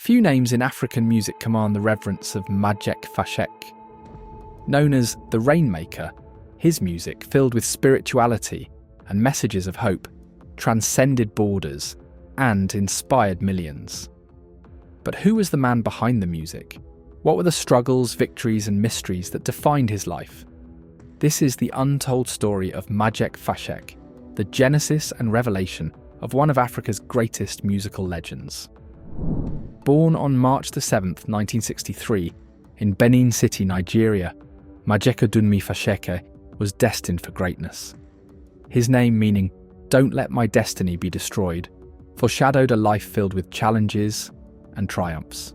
Few names in African music command the reverence of Majek Fashek. Known as the Rainmaker, his music, filled with spirituality and messages of hope, transcended borders and inspired millions. But who was the man behind the music? What were the struggles, victories, and mysteries that defined his life? This is the untold story of Majek Fashek, the genesis and revelation of one of Africa's greatest musical legends. Born on March 7, 1963, in Benin City, Nigeria, Majek Fashek was destined for greatness. His name, meaning, "Don't let my destiny be destroyed," foreshadowed a life filled with challenges and triumphs.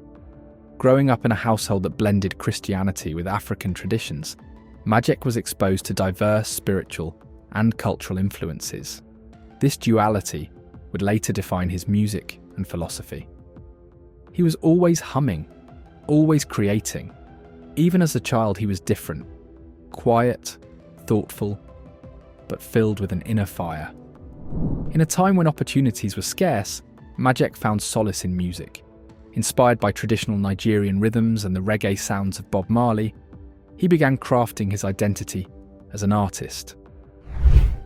Growing up in a household that blended Christianity with African traditions, Majek was exposed to diverse spiritual and cultural influences. This duality would later define his music and philosophy. He was always humming, always creating. Even as a child, he was different, quiet, thoughtful, but filled with an inner fire. In a time when opportunities were scarce, Majek found solace in music. Inspired by traditional Nigerian rhythms and the reggae sounds of Bob Marley, he began crafting his identity as an artist.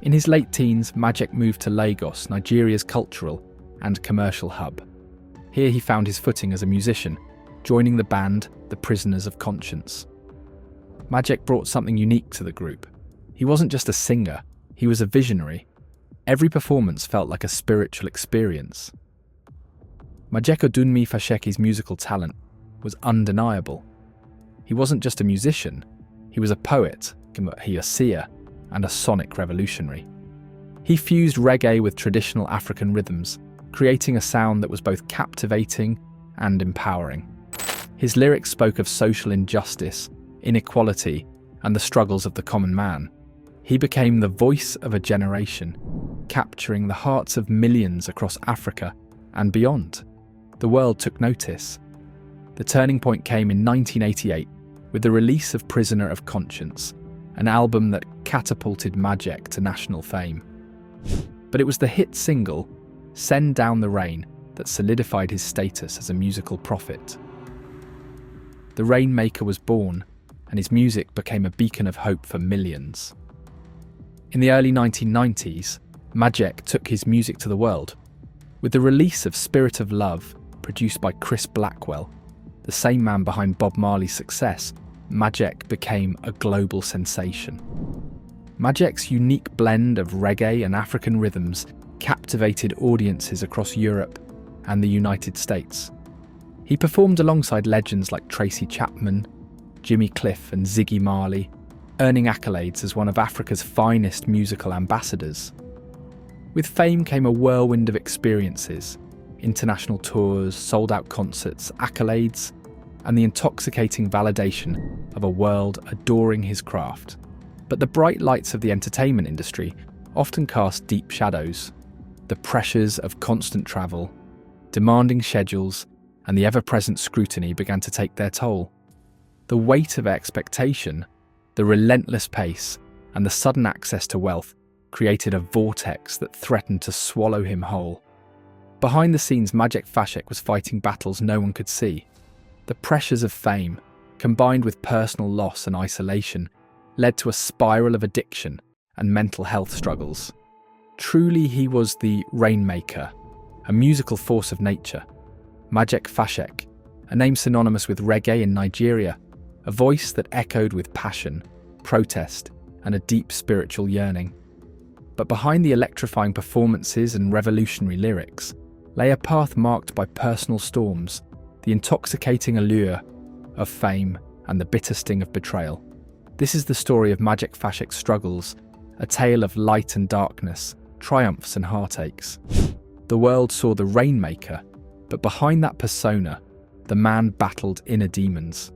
In his late teens, Majek moved to Lagos, Nigeria's cultural and commercial hub. Here he found his footing as a musician, joining the band The Prisoners of Conscience. Majek brought something unique to the group. He wasn't just a singer, he was a visionary. Every performance felt like a spiritual experience. Majek Fashek's musical talent was undeniable. He wasn't just a musician, he was a poet, a seer, and a sonic revolutionary. He fused reggae with traditional African rhythms, creating a sound that was both captivating and empowering. His lyrics spoke of social injustice, inequality, and the struggles of the common man. He became the voice of a generation, capturing the hearts of millions across Africa and beyond. The world took notice. The turning point came in 1988 with the release of Prisoner of Conscience, an album that catapulted Majek to national fame. But it was the hit single, Send Down the Rain, that solidified his status as a musical prophet. The Rainmaker was born, and his music became a beacon of hope for millions. In the early 1990s, Majek took his music to the world. With the release of Spirit of Love, produced by Chris Blackwell, the same man behind Bob Marley's success, Majek became a global sensation. Majek's unique blend of reggae and African rhythms captivated audiences across Europe and the United States. He performed alongside legends like Tracy Chapman, Jimmy Cliff and Ziggy Marley, earning accolades as one of Africa's finest musical ambassadors. With fame came a whirlwind of experiences, international tours, sold-out concerts, accolades, and the intoxicating validation of a world adoring his craft. But the bright lights of the entertainment industry often cast deep shadows. The pressures of constant travel, demanding schedules, and the ever-present scrutiny began to take their toll. The weight of expectation, the relentless pace, and the sudden access to wealth created a vortex that threatened to swallow him whole. Behind the scenes, Majek Fashek was fighting battles no one could see. The pressures of fame, combined with personal loss and isolation, led to a spiral of addiction and mental health struggles. Truly, he was the Rainmaker, a musical force of nature. Majek Fashek, a name synonymous with reggae in Nigeria, a voice that echoed with passion, protest, and a deep spiritual yearning. But behind the electrifying performances and revolutionary lyrics lay a path marked by personal storms, the intoxicating allure of fame, and the bitter sting of betrayal. This is the story of Majek Fashek's struggles, a tale of light and darkness, triumphs and heartaches. The world saw the Rainmaker, but behind that persona, the man battled inner demons.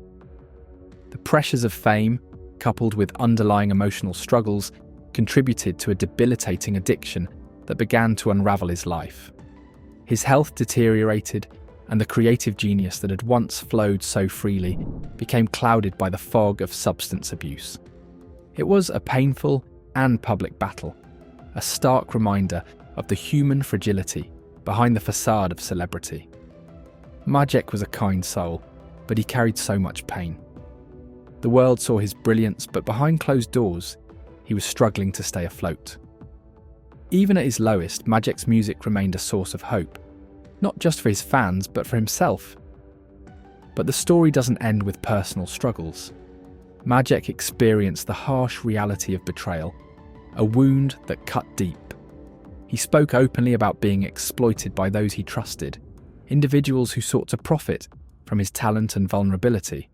The pressures of fame, coupled with underlying emotional struggles, contributed to a debilitating addiction that began to unravel his life. His health deteriorated, and the creative genius that had once flowed so freely became clouded by the fog of substance abuse. It was a painful and public battle, a stark reminder of the human fragility behind the facade of celebrity. Majek was a kind soul, but he carried so much pain. The world saw his brilliance, but behind closed doors, he was struggling to stay afloat. Even at his lowest, Majek's music remained a source of hope, not just for his fans, but for himself. But the story doesn't end with personal struggles. Majek experienced the harsh reality of betrayal, a wound that cut deep. He spoke openly about being exploited by those he trusted, individuals who sought to profit from his talent and vulnerability.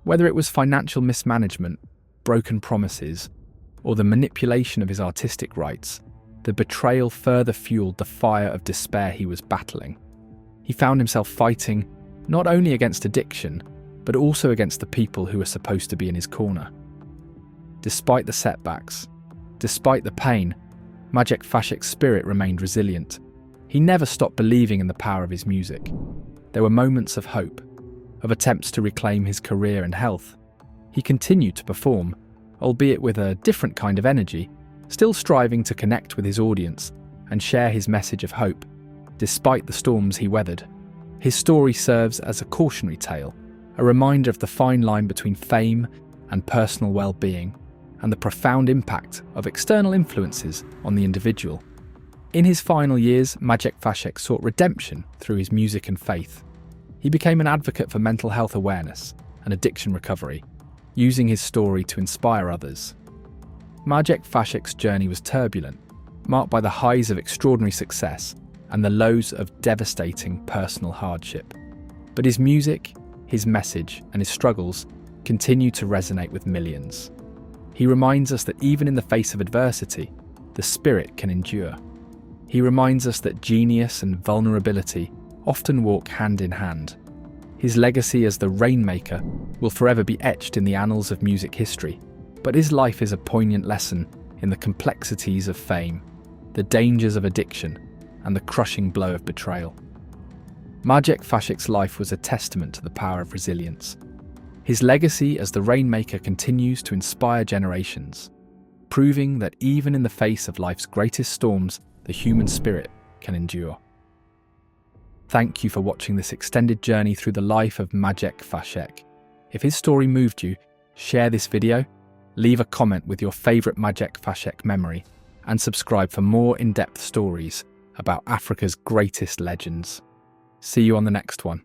Whether it was financial mismanagement, broken promises, or the manipulation of his artistic rights, the betrayal further fueled the fire of despair he was battling. He found himself fighting not only against addiction, but also against the people who were supposed to be in his corner. Despite the setbacks, despite the pain, Majek Fashek's spirit remained resilient. He never stopped believing in the power of his music. There were moments of hope, of attempts to reclaim his career and health. He continued to perform, albeit with a different kind of energy, still striving to connect with his audience and share his message of hope, despite the storms he weathered. His story serves as a cautionary tale, a reminder of the fine line between fame and personal well-being, and the profound impact of external influences on the individual. In his final years, Majek Fashek sought redemption through his music and faith. He became an advocate for mental health awareness and addiction recovery, using his story to inspire others. Majek Fashek's journey was turbulent, marked by the highs of extraordinary success and the lows of devastating personal hardship. But his music, his message, and his struggles continue to resonate with millions. He reminds us that even in the face of adversity, the spirit can endure. He reminds us that genius and vulnerability often walk hand in hand. His legacy as the Rainmaker will forever be etched in the annals of music history, but his life is a poignant lesson in the complexities of fame, the dangers of addiction, and the crushing blow of betrayal. Majek Fashek's life was a testament to the power of resilience. His legacy as the Rainmaker continues to inspire generations, proving that even in the face of life's greatest storms, the human spirit can endure. Thank you for watching this extended journey through the life of Majek Fashek. If his story moved you, share this video, leave a comment with your favourite Majek Fashek memory, and subscribe for more in-depth stories about Africa's greatest legends. See you on the next one.